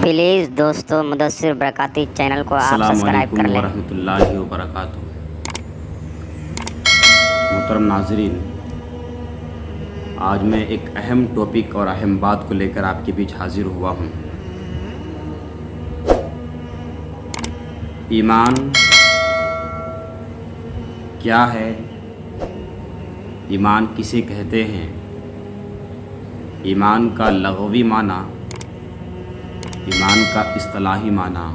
Please دوستو Mudassir برکاتی channel کو آپ سبسکرائب کر لیں۔ السلام علیکم ورحمۃ اللہ وبرکاتہ۔ محترم ناظرین، آج میں ایک اہم ٹاپک اور اہم بات کو لے کر آپ کے بیچ حاضر ہوا ہوں۔ ایمان کیا ہے؟ ایمان کسے کہتے ہیں؟ ایمان کا لغوی معنی، ایمان کا اصطلاحی معنی،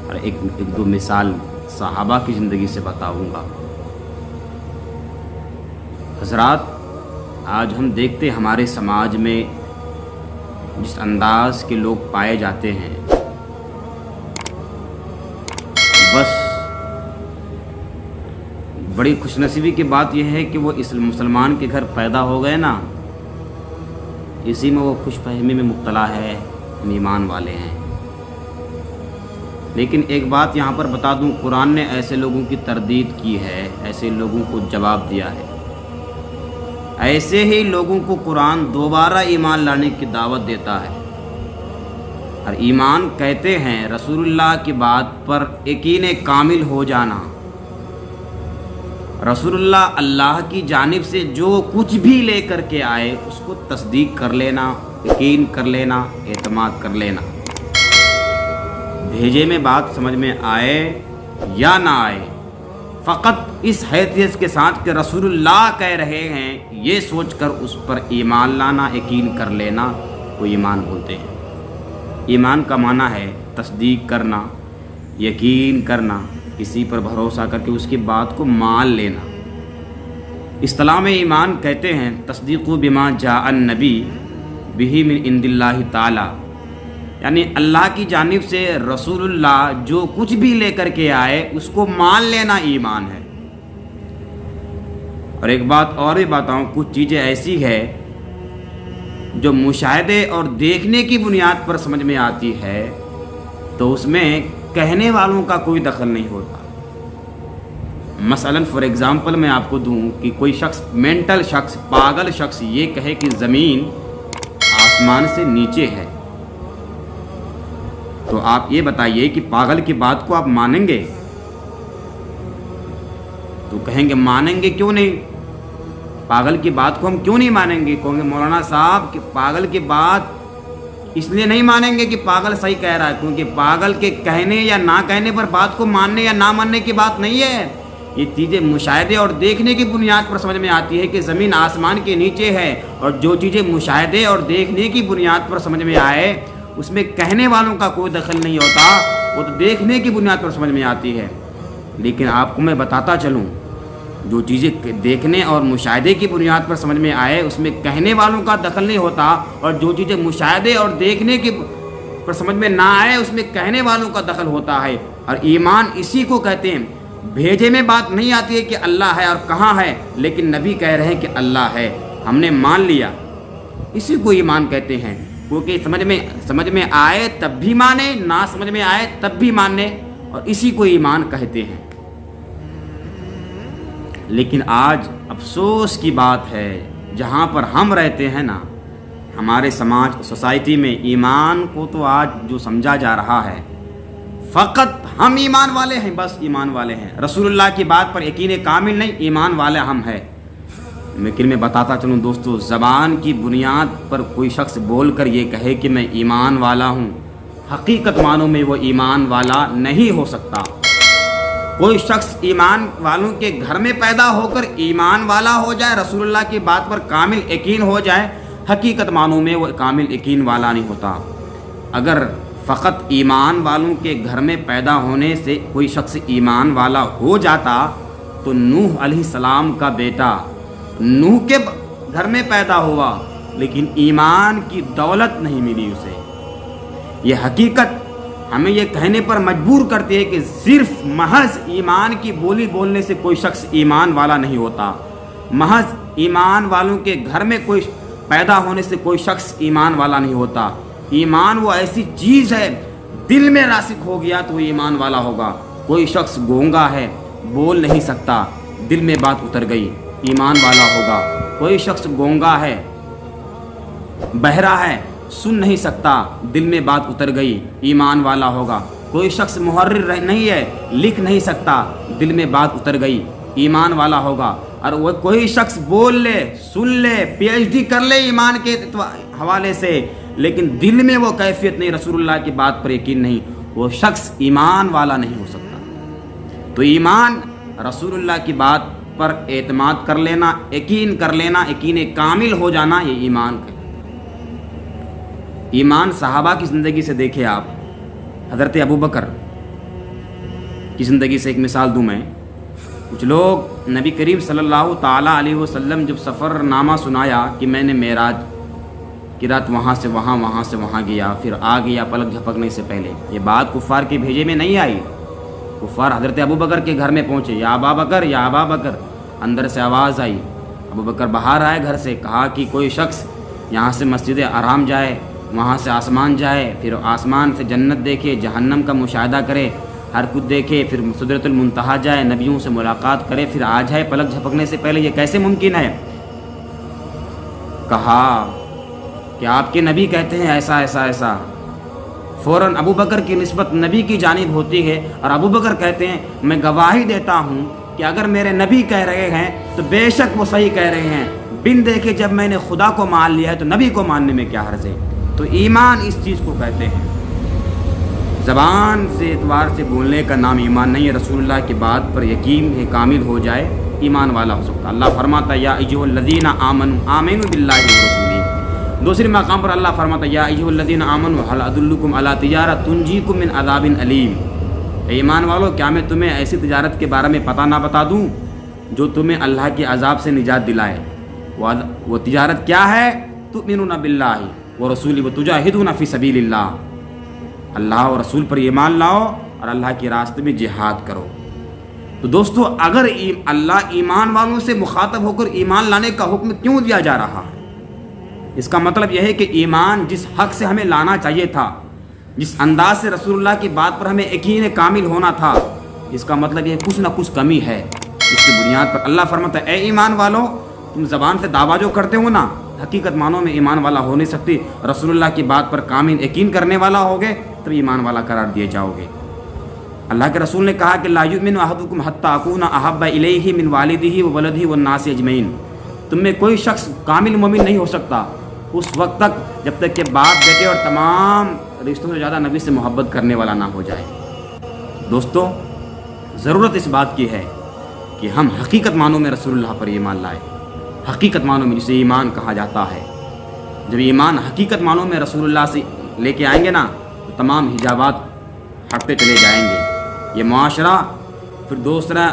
اور ایک دو مثال صحابہ کی زندگی سے بتاؤں گا۔ حضرات، آج ہم دیکھتے ہمارے سماج میں جس انداز کے لوگ پائے جاتے ہیں، بس بڑی خوش نصیبی کی بات یہ ہے کہ وہ اس مسلمان کے گھر پیدا ہو گئے نا، اسی میں وہ خوش فہمی میں مبتلا ہے، ہم ایمان والے ہیں۔ لیکن ایک بات یہاں پر بتا دوں، قرآن نے ایسے لوگوں کی تردید کی ہے، ایسے لوگوں کو جواب دیا ہے۔ ایسے ہی لوگوں کو قرآن دوبارہ ایمان لانے کی دعوت دیتا ہے۔ اور ایمان کہتے ہیں رسول اللہ کی بات پر یقین کامل ہو جانا، رسول اللہ کی جانب سے جو کچھ بھی لے کر کے آئے اس کو تصدیق کر لینا، یقین کر لینا، اعتماد کر لینا۔ بھیجے میں بات سمجھ میں آئے یا نہ آئے، فقط اس حیثیت کے ساتھ کہ رسول اللہ کہہ رہے ہیں یہ سوچ کر اس پر ایمان لانا، یقین کر لینا کو ایمان بولتے ہیں۔ ایمان کا معنی ہے تصدیق کرنا، یقین کرنا، کسی پر بھروسہ کر کے اس کی بات کو مان لینا۔ اصطلاح میں ایمان کہتے ہیں تصدیق بما جاء النبی بہ من عند اللہ تعالی، یعنی اللہ کی جانب سے رسول اللہ جو کچھ بھی لے کر کے آئے اس کو مان لینا ایمان ہے۔ اور ایک بات اور بھی بتاؤں، کچھ چیزیں ایسی ہے جو مشاہدے اور دیکھنے کی بنیاد پر سمجھ میں آتی ہے تو اس میں کہنے والوں کا کوئی دخل نہیں ہوتا۔ مثلا فار ایگزامپل میں آپ کو دوں کہ کوئی شخص، مینٹل شخص، پاگل شخص یہ کہے کہ زمین آسمان سے نیچے ہے، تو آپ یہ بتائیے کہ پاگل کی بات کو آپ مانیں گے؟ تو کہیں گے مانیں گے، کیوں نہیں؟ پاگل کی بات کو ہم کیوں نہیں مانیں گے؟ کہیں گے مولانا صاحب کہ پاگل کی بات اس لیے نہیں مانیں گے کہ پاگل صحیح کہہ رہا ہے، کیونکہ پاگل کے کہنے یا نہ کہنے پر بات کو ماننے یا نہ ماننے کی بات نہیں ہے۔ یہ چیزیں مشاہدے اور دیکھنے کی بنیاد پر سمجھ میں آتی ہے کہ زمین آسمان کے نیچے ہے، اور جو چیزیں مشاہدے اور دیکھنے کی بنیاد پر سمجھ میں آئے اس میں کہنے والوں کا کوئی دخل نہیں ہوتا، وہ تو دیکھنے کی بنیاد پر سمجھ میں آتی ہے۔ لیکن آپ کو میں بتاتا چلوں، جو چیزیں دیکھنے اور مشاہدے کی بنیاد پر سمجھ میں آئے اس میں کہنے والوں کا دخل نہیں ہوتا، اور جو چیزیں مشاہدے اور دیکھنے کی پر سمجھ میں نہ آئے اس میں کہنے والوں کا دخل ہوتا ہے۔ اور ایمان اسی کو کہتے ہیں۔ بھیجے میں بات نہیں آتی ہے کہ اللہ ہے اور کہاں ہے، لیکن نبی کہہ رہے ہیں کہ اللہ ہے، ہم نے مان لیا، اسی کو ایمان کہتے ہیں۔ کیونکہ سمجھ میں آئے تب بھی مانے، نہ سمجھ میں آئے تب بھی ماننے، اور اسی کو ایمان کہتے ہیں۔ لیکن آج افسوس کی بات ہے، جہاں پر ہم رہتے ہیں نا، ہمارے سماج سوسائٹی میں ایمان کو تو آج جو سمجھا جا رہا ہے فقط ہم ایمان والے ہیں، بس ایمان والے ہیں، رسول اللہ کی بات پر یقین کامل نہیں، ایمان والے ہم ہیں۔ لیکن میں بتاتا چلوں دوستو، زبان کی بنیاد پر کوئی شخص بول کر یہ کہے کہ میں ایمان والا ہوں، حقیقت معنوں میں وہ ایمان والا نہیں ہو سکتا۔ کوئی شخص ایمان والوں کے گھر میں پیدا ہو کر ایمان والا ہو جائے، رسول اللہ کی بات پر کامل یقین ہو جائے، حقیقت معنوں میں وہ کامل یقین والا نہیں ہوتا۔ اگر فقط ایمان والوں کے گھر میں پیدا ہونے سے کوئی شخص ایمان والا ہو جاتا تو نوح علیہ السلام کا بیٹا نوح کے گھر میں پیدا ہوا، لیکن ایمان کی دولت نہیں ملی اسے۔ یہ حقیقت ہمیں یہ کہنے پر مجبور کرتی ہے کہ صرف محض ایمان کی بولی بولنے سے کوئی شخص ایمان والا نہیں ہوتا، محض ایمان والوں کے گھر میں کوئی پیدا ہونے سے کوئی شخص ایمان والا نہیں ہوتا۔ ایمان وہ ایسی چیز ہے، دل میں راسخ ہو گیا تو ایمان والا ہوگا۔ کوئی شخص گونگا ہے، بول نہیں سکتا، دل میں بات اتر گئی، ایمان والا ہوگا۔ کوئی شخص گونگا ہے، بہرا ہے، سن نہیں سکتا، دل میں بات اتر گئی، ایمان والا ہوگا۔ کوئی شخص محرر نہیں ہے، لکھ نہیں سکتا، دل میں بات اتر گئی، ایمان والا ہوگا۔ اور وہ کوئی شخص بول لے، سن لے، پی ایچ ڈی کر لے ایمان کے حوالے سے، لیکن دل میں وہ کیفیت نہیں، رسول اللہ کی بات پر یقین نہیں، وہ شخص ایمان والا نہیں ہو سکتا۔ تو ایمان رسول اللہ کی بات پر اعتماد کر لینا، یقین کر لینا، یقین کامل ہو جانا، یہ ایمان کا ایمان۔ صحابہ کی زندگی سے دیکھیں آپ، حضرت ابوبکر کی زندگی سے ایک مثال دوں میں۔ کچھ لوگ نبی کریم صلی اللہ تعالیٰ علیہ وسلم جب سفر نامہ سنایا کہ میں نے معراج کی رات وہاں سے وہاں گیا، پھر آ گیا پلک جھپکنے سے پہلے، یہ بات کفار کے بھیجے میں نہیں آئی۔ کفار حضرت ابوبکر کے گھر میں پہنچے، یا ابا بکر، یا ابا بکر، اندر سے آواز آئی، ابوبکر باہر آئے گھر سے، کہا کہ کوئی شخص یہاں سے مسجد حرام جائے، وہاں سے آسمان جائے، پھر آسمان سے جنت دیکھے، جہنم کا مشاہدہ کرے، ہر کچھ دیکھے، پھر سدرۃ المنتہا جائے، نبیوں سے ملاقات کرے، پھر آ جائے پلک جھپکنے سے پہلے، یہ کیسے ممکن ہے؟ کہا کہ آپ کے نبی کہتے ہیں ایسا ایسا ایسا۔ فوراً ابوبکر کی نسبت نبی کی جانب ہوتی ہے، اور ابوبکر کہتے ہیں میں گواہی دیتا ہوں کہ اگر میرے نبی کہہ رہے ہیں تو بے شک وہ صحیح کہہ رہے ہیں، بن دیکھے جب میں نے خدا کو مان لیا ہے تو نبی کو ماننے میں کیا حرج ہے۔ تو ایمان اس چیز کو کہتے ہیں، زبان سے اعتبار سے بولنے کا نام ایمان نہیں ہے، رسول اللہ کی بات پر یقین ہے کامل ہو جائے، ایمان والا ہو سکتا۔ اللہ فرماتا ہے یا ایھا الذین آمنوا آمنوا باللہ ورسولہ۔ دوسری مقام پر اللہ فرماتا ہے یا ایھا الذین آمنوا هل ادلکم علی تجارۃ تنجیکم من عذاب علیم۔ اے ایمان والو، کیا میں تمہیں ایسی تجارت کے بارے میں پتہ نہ بتا دوں جو تمہیں اللہ کے عذاب سے نجات دلائے؟ وہ تجارت کیا ہے؟ تؤمنون باللہ ورسولہ وتجاہدون فی سبیل اللہ، اللہ اور رسول پر ایمان لاؤ اور اللہ کے راستے میں جہاد کرو۔ تو دوستو، اگر اللہ ایمان والوں سے مخاطب ہو کر ایمان لانے کا حکم کیوں دیا جا رہا ہے؟ اس کا مطلب یہ ہے کہ ایمان جس حق سے ہمیں لانا چاہیے تھا، جس انداز سے رسول اللہ کی بات پر ہمیں یقین کامل ہونا تھا، اس کا مطلب یہ کچھ نہ کچھ کمی ہے۔ اس کی بنیاد پر اللہ فرماتا ہے اے ایمان والو، تم زبان سے دعویٰ جو کرتے ہو نا، حقیقت معنوں میں ایمان والا ہو نہیں سکتی، رسول اللہ کی بات پر کامل یقین کرنے والا ہوگے تب ایمان والا قرار دیے جاؤ گے۔ اللہ کے رسول نے کہا کہ لا یؤمن احدکم حتی اکون احب الیہ من والدہ وولدہ والناس اجمعین، تم میں کوئی شخص کامل مومن نہیں ہو سکتا اس وقت تک جب تک کہ باپ بیٹے اور تمام رشتوں سے زیادہ نبی سے محبت کرنے والا نہ ہو جائے۔ دوستو، ضرورت اس بات کی ہے کہ ہم حقیقت معنوں میں رسول اللہ پر ایمان لائیں، حقیقت معنوں میں جسے ایمان کہا جاتا ہے۔ جب ایمان حقیقت معنوں میں رسول اللہ سے لے کے آئیں گے نا تو تمام حجابات ہٹتے چلے جائیں گے، یہ معاشرہ پھر دوسرا